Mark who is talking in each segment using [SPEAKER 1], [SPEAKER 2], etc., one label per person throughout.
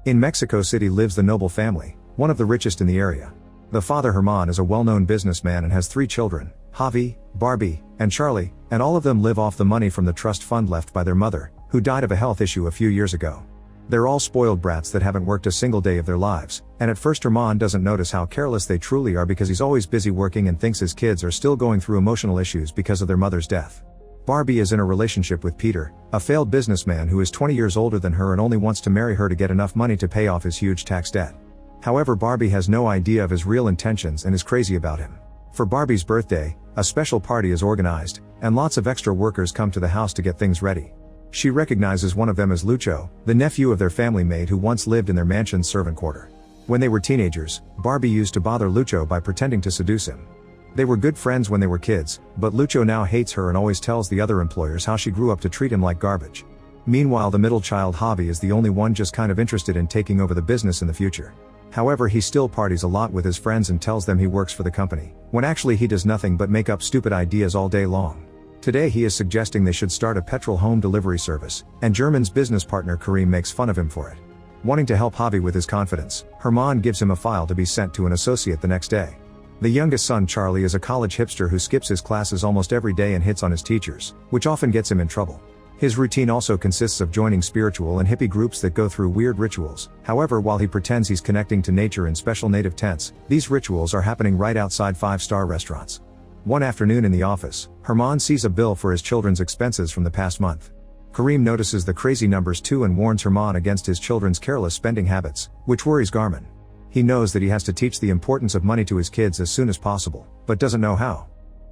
[SPEAKER 1] In Mexico City lives the Noble family, one of the richest in the area. The father Herman is a well-known businessman and has 3 children, Javi, Barbie, and Charlie, and all of them live off the money from the trust fund left by their mother, who died of a health issue a few years ago. They're all spoiled brats that haven't worked a single day of their lives, and at first Herman doesn't notice how careless they truly are because he's always busy working and thinks his kids are still going through emotional issues because of their mother's death. Barbie is in a relationship with Peter, a failed businessman who is 20 years older than her and only wants to marry her to get enough money to pay off his huge tax debt. However, Barbie has no idea of his real intentions and is crazy about him. For Barbie's birthday, a special party is organized, and lots of extra workers come to the house to get things ready. She recognizes one of them as Lucho, the nephew of their family maid who once lived in their mansion's servant quarter. When they were teenagers, Barbie used to bother Lucho by pretending to seduce him. They were good friends when they were kids, but Lucho now hates her and always tells the other employers how she grew up to treat him like garbage. Meanwhile, the middle child Javi is the only one just kind of interested in taking over the business in the future. However, he still parties a lot with his friends and tells them he works for the company, when actually he does nothing but make up stupid ideas all day long. Today he is suggesting they should start a petrol home delivery service, and German's business partner Karim makes fun of him for it. Wanting to help Javi with his confidence, Herman gives him a file to be sent to an associate the next day. The youngest son Charlie is a college hipster who skips his classes almost every day and hits on his teachers, which often gets him in trouble. His routine also consists of joining spiritual and hippie groups that go through weird rituals. However, while he pretends he's connecting to nature in special native tents, these rituals are happening right outside 5-star restaurants. One afternoon in the office, Herman sees a bill for his children's expenses from the past month. Karim notices the crazy numbers too and warns Herman against his children's careless spending habits, which worries Garmin. He knows that he has to teach the importance of money to his kids as soon as possible, but doesn't know how.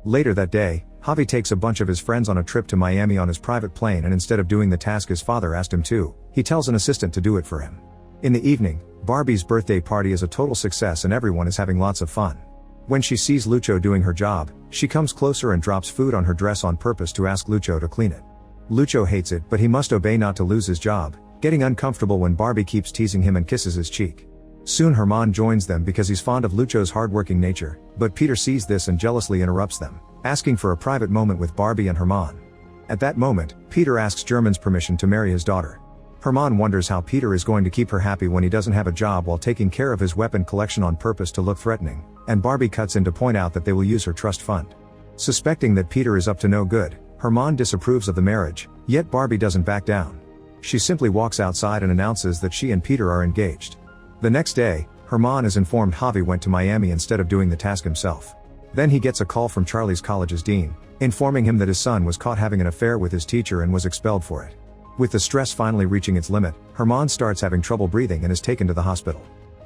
[SPEAKER 1] Later that day, Javi takes a bunch of his friends on a trip to Miami on his private plane, and instead of doing the task his father asked him to, he tells an assistant to do it for him. In the evening, Barbie's birthday party is a total success and everyone is having lots of fun. When she sees Lucho doing her job, she comes closer and drops food on her dress on purpose to ask Lucho to clean it. Lucho hates it, but he must obey not to lose his job, getting uncomfortable when Barbie keeps teasing him and kisses his cheek. Soon Herman joins them because he's fond of Lucho's hardworking nature, but Peter sees this and jealously interrupts them, asking for a private moment with Barbie and Herman. At that moment, Peter asks German's permission to marry his daughter. Herman wonders how Peter is going to keep her happy when he doesn't have a job while taking care of his weapon collection on purpose to look threatening, and Barbie cuts in to point out that they will use her trust fund. Suspecting that Peter is up to no good, Herman disapproves of the marriage, yet Barbie doesn't back down. She simply walks outside and announces that she and Peter are engaged. The next day, Herman is informed Javi went to Miami instead of doing the task himself. Then he gets a call from Charlie's college's dean, informing him that his son was caught having an affair with his teacher and was expelled for it. With the stress finally reaching its limit, Herman starts having trouble breathing and is taken to the hospital.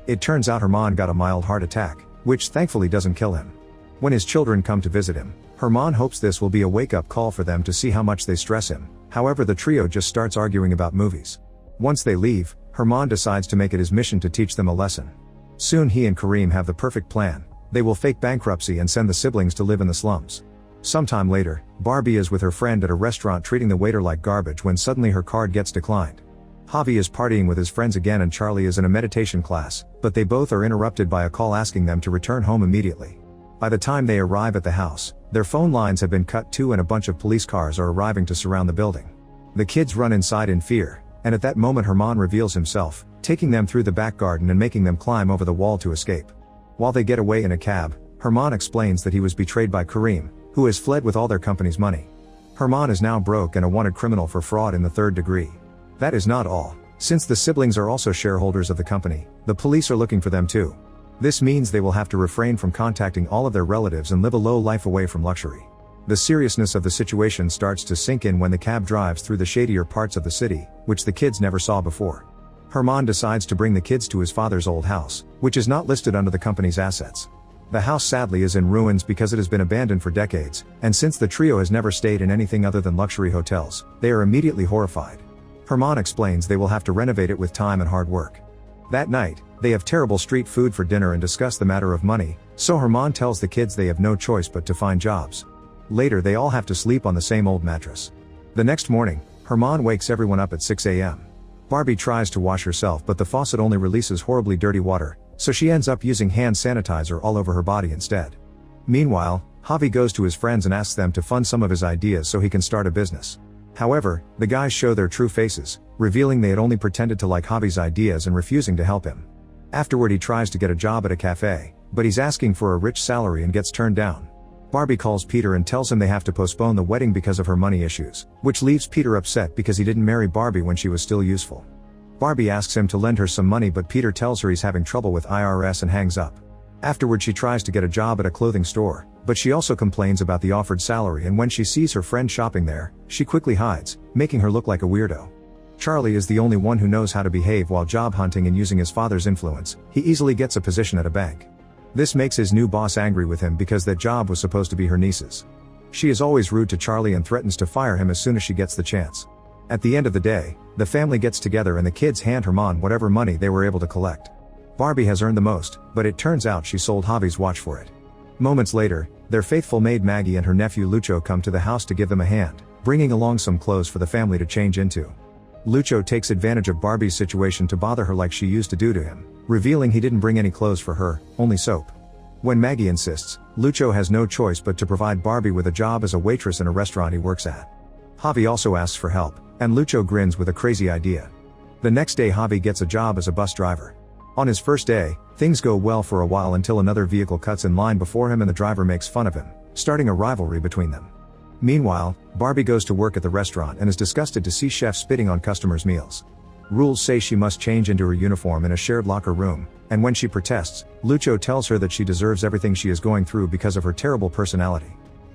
[SPEAKER 1] It turns out Herman got a mild heart attack, which thankfully doesn't kill him. When his children come to visit him, Herman hopes this will be a wake-up call for them to see how much they stress him. However, the trio just starts arguing about movies. Once they leave, Herman decides to make it his mission to teach them a lesson. Soon he and Karim have the perfect plan. They will fake bankruptcy and send the siblings to live in the slums. Sometime later, Barbie is with her friend at a restaurant treating the waiter like garbage when suddenly her card gets declined. Javi is partying with his friends again and Charlie is in a meditation class, but they both are interrupted by a call asking them to return home immediately. By the time they arrive at the house, their phone lines have been cut too and a bunch of police cars are arriving to surround the building. The kids run inside in fear, and at that moment Herman reveals himself, taking them through the back garden and making them climb over the wall to escape. While they get away in a cab, Herman explains that he was betrayed by Karim, who has fled with all their company's money. Herman is now broke and a wanted criminal for fraud in the 3rd degree. That is not all. Since the siblings are also shareholders of the company, the police are looking for them too. This means they will have to refrain from contacting all of their relatives and live a low life away from luxury. The seriousness of the situation starts to sink in when the cab drives through the shadier parts of the city, which the kids never saw before. Herman decides to bring the kids to his father's old house, which is not listed under the company's assets. The house sadly is in ruins because it has been abandoned for decades, and since the trio has never stayed in anything other than luxury hotels, they are immediately horrified. Herman explains they will have to renovate it with time and hard work. That night, they have terrible street food for dinner and discuss the matter of money, so Herman tells the kids they have no choice but to find jobs. Later they all have to sleep on the same old mattress. The next morning, Herman wakes everyone up at 6 a.m. Barbie tries to wash herself but the faucet only releases horribly dirty water, so she ends up using hand sanitizer all over her body instead. Meanwhile, Javi goes to his friends and asks them to fund some of his ideas so he can start a business. However, the guys show their true faces, revealing they had only pretended to like Javi's ideas and refusing to help him. Afterward he tries to get a job at a cafe, but he's asking for a rich salary and gets turned down. Barbie calls Peter and tells him they have to postpone the wedding because of her money issues, which leaves Peter upset because he didn't marry Barbie when she was still useful. Barbie asks him to lend her some money, but Peter tells her he's having trouble with IRS and hangs up. Afterward she tries to get a job at a clothing store, but she also complains about the offered salary, and when she sees her friend shopping there, she quickly hides, making her look like a weirdo. Charlie is the only one who knows how to behave while job hunting and using his father's influence. He easily gets a position at a bank. This makes his new boss angry with him because that job was supposed to be her niece's. She is always rude to Charlie and threatens to fire him as soon as she gets the chance. At the end of the day, the family gets together and the kids hand Herman whatever money they were able to collect. Barbie has earned the most, but it turns out she sold Javi's watch for it. Moments later, their faithful maid Maggie and her nephew Lucho come to the house to give them a hand, bringing along some clothes for the family to change into. Lucho takes advantage of Barbie's situation to bother her like she used to do to him, revealing he didn't bring any clothes for her, only soap. When Maggie insists, Lucho has no choice but to provide Barbie with a job as a waitress in a restaurant he works at. Javi also asks for help, and Lucho grins with a crazy idea. The next day Javi gets a job as a bus driver. On his first day, things go well for a while until another vehicle cuts in line before him and the driver makes fun of him, starting a rivalry between them. Meanwhile, Barbie goes to work at the restaurant and is disgusted to see chefs spitting on customers' meals. Rules say she must change into her uniform in a shared locker room, and when she protests, Lucho tells her that she deserves everything she is going through because of her terrible personality.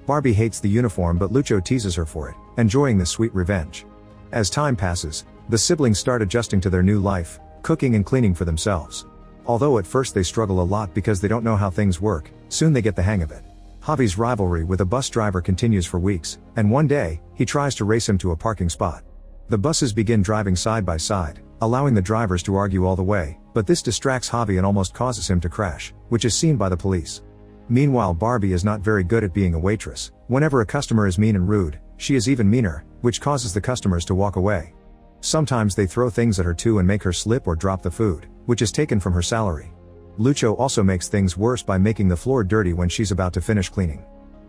[SPEAKER 1] Barbie hates the uniform, but Lucho teases her for it, enjoying this sweet revenge. As time passes, the siblings start adjusting to their new life, cooking and cleaning for themselves. Although at first they struggle a lot because they don't know how things work, soon they get the hang of it. Javi's rivalry with a bus driver continues for weeks, and one day, he tries to race him to a parking spot. The buses begin driving side by side, allowing the drivers to argue all the way, but this distracts Javi and almost causes him to crash, which is seen by the police. Meanwhile, Barbie is not very good at being a waitress. Whenever a customer is mean and rude, she is even meaner, which causes the customers to walk away. Sometimes they throw things at her too and make her slip or drop the food, which is taken from her salary. Lucho also makes things worse by making the floor dirty when she's about to finish cleaning.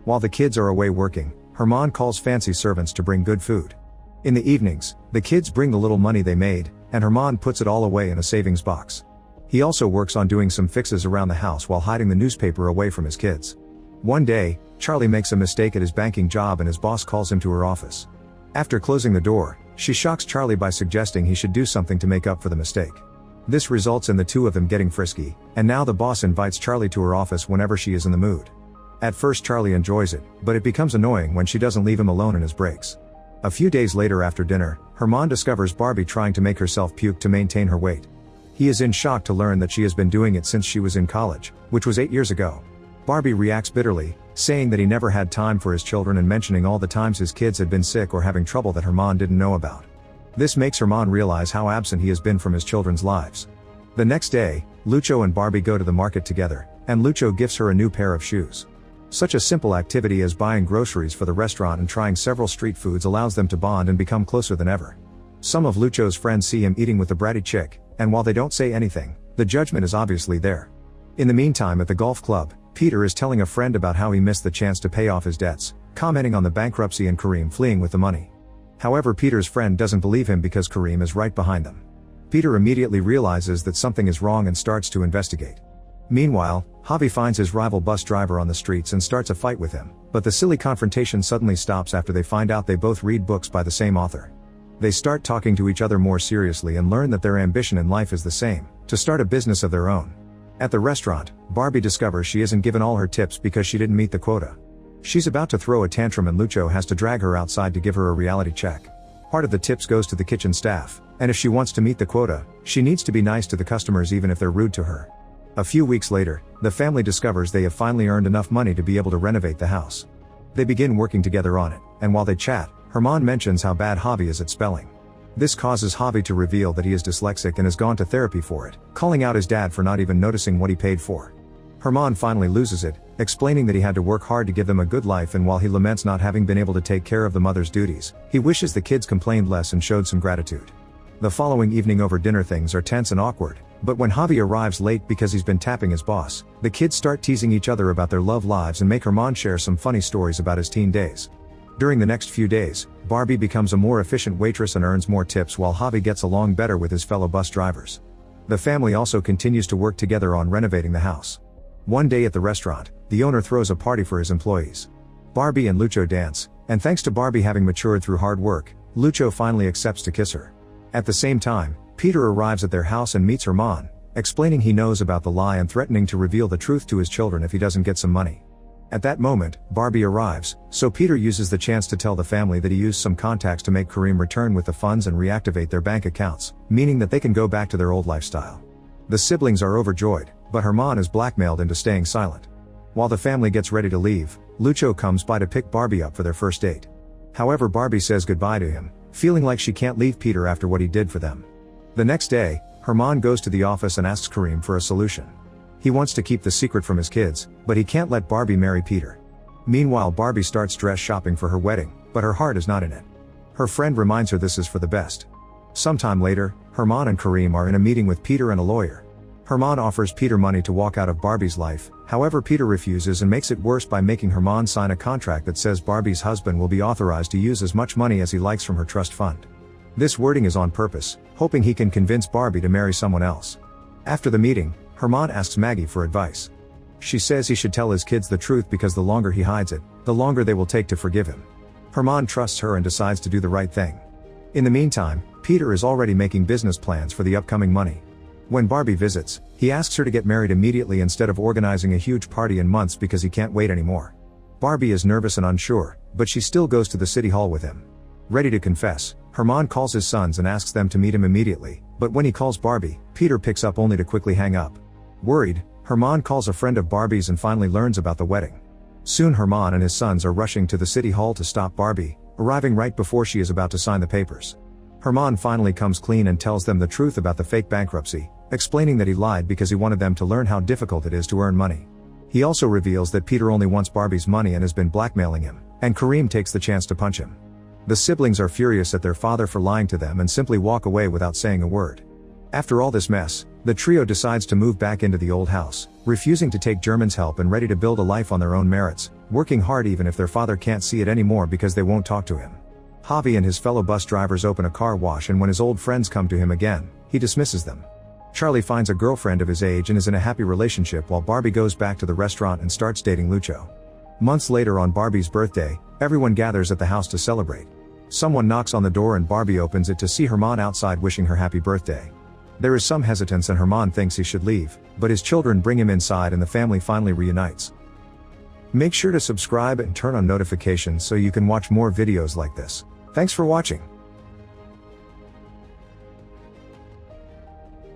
[SPEAKER 1] While the kids are away working, Herman calls fancy servants to bring good food. In the evenings, the kids bring the little money they made, and Herman puts it all away in a savings box. He also works on doing some fixes around the house while hiding the newspaper away from his kids. One day, Charlie makes a mistake at his banking job and his boss calls him to her office. After closing the door, she shocks Charlie by suggesting he should do something to make up for the mistake. This results in the two of them getting frisky, and now the boss invites Charlie to her office whenever she is in the mood. At first Charlie enjoys it, but it becomes annoying when she doesn't leave him alone in his breaks. A few days later after dinner, Herman discovers Barbie trying to make herself puke to maintain her weight. He is in shock to learn that she has been doing it since she was in college, which was 8 years ago. Barbie reacts bitterly, saying that he never had time for his children and mentioning all the times his kids had been sick or having trouble that Herman didn't know about. This makes Herman realize how absent he has been from his children's lives. The next day, Lucho and Barbie go to the market together, and Lucho gifts her a new pair of shoes. Such a simple activity as buying groceries for the restaurant and trying several street foods allows them to bond and become closer than ever. Some of Lucho's friends see him eating with the bratty chick, and while they don't say anything, the judgment is obviously there. In the meantime, at the golf club, Peter is telling a friend about how he missed the chance to pay off his debts, commenting on the bankruptcy and Kareem fleeing with the money. However, Peter's friend doesn't believe him because Kareem is right behind them. Peter immediately realizes that something is wrong and starts to investigate. Meanwhile, Javi finds his rival bus driver on the streets and starts a fight with him, but the silly confrontation suddenly stops after they find out they both read books by the same author. They start talking to each other more seriously and learn that their ambition in life is the same, to start a business of their own. At the restaurant, Barbie discovers she isn't given all her tips because she didn't meet the quota. She's about to throw a tantrum and Lucho has to drag her outside to give her a reality check. Part of the tips goes to the kitchen staff, and if she wants to meet the quota, she needs to be nice to the customers even if they're rude to her. A few weeks later, the family discovers they have finally earned enough money to be able to renovate the house. They begin working together on it, and while they chat, Herman mentions how bad Javi is at spelling. This causes Javi to reveal that he is dyslexic and has gone to therapy for it, calling out his dad for not even noticing what he paid for. Herman finally loses it, explaining that he had to work hard to give them a good life, and while he laments not having been able to take care of the mother's duties, he wishes the kids complained less and showed some gratitude. The following evening over dinner things are tense and awkward, but when Javi arrives late because he's been tapping his boss, the kids start teasing each other about their love lives and make Herman share some funny stories about his teen days. During the next few days, Barbie becomes a more efficient waitress and earns more tips while Javi gets along better with his fellow bus drivers. The family also continues to work together on renovating the house. One day at the restaurant, the owner throws a party for his employees. Barbie and Lucho dance, and thanks to Barbie having matured through hard work, Lucho finally accepts to kiss her. At the same time, Peter arrives at their house and meets Herman, explaining he knows about the lie and threatening to reveal the truth to his children if he doesn't get some money. At that moment, Barbie arrives, so Peter uses the chance to tell the family that he used some contacts to make Kareem return with the funds and reactivate their bank accounts, meaning that they can go back to their old lifestyle. The siblings are overjoyed, but Herman is blackmailed into staying silent. While the family gets ready to leave, Lucho comes by to pick Barbie up for their first date. However, Barbie says goodbye to him, feeling like she can't leave Peter after what he did for them. The next day, Herman goes to the office and asks Kareem for a solution. He wants to keep the secret from his kids, but he can't let Barbie marry Peter. Meanwhile, Barbie starts dress shopping for her wedding, but her heart is not in it. Her friend reminds her this is for the best. Sometime later, Herman and Kareem are in a meeting with Peter and a lawyer. Herman offers Peter money to walk out of Barbie's life, however Peter refuses and makes it worse by making Herman sign a contract that says Barbie's husband will be authorized to use as much money as he likes from her trust fund. This wording is on purpose, hoping he can convince Barbie to marry someone else. After the meeting, Herman asks Maggie for advice. She says he should tell his kids the truth because the longer he hides it, the longer they will take to forgive him. Herman trusts her and decides to do the right thing. In the meantime, Peter is already making business plans for the upcoming money. When Barbie visits, he asks her to get married immediately instead of organizing a huge party in months because he can't wait anymore. Barbie is nervous and unsure, but she still goes to the city hall with him. Ready to confess, Herman calls his sons and asks them to meet him immediately, but when he calls Barbie, Peter picks up only to quickly hang up. Worried, Herman calls a friend of Barbie's and finally learns about the wedding. Soon Herman and his sons are rushing to the city hall to stop Barbie, arriving right before she is about to sign the papers. Herman finally comes clean and tells them the truth about the fake bankruptcy, explaining that he lied because he wanted them to learn how difficult it is to earn money. He also reveals that Peter only wants Barbie's money and has been blackmailing him, and Kareem takes the chance to punch him. The siblings are furious at their father for lying to them and simply walk away without saying a word. After all this mess, the trio decides to move back into the old house, refusing to take German's help and ready to build a life on their own merits, working hard even if their father can't see it anymore because they won't talk to him. Javi and his fellow bus drivers open a car wash, and when his old friends come to him again, he dismisses them. Charlie finds a girlfriend of his age and is in a happy relationship while Barbie goes back to the restaurant and starts dating Lucho. Months later, on Barbie's birthday, everyone gathers at the house to celebrate. Someone knocks on the door and Barbie opens it to see Herman outside wishing her happy birthday. There is some hesitance and Herman thinks he should leave, but his children bring him inside and the family finally reunites. Make sure to subscribe and turn on notifications so you can watch more videos like this. Thanks for watching.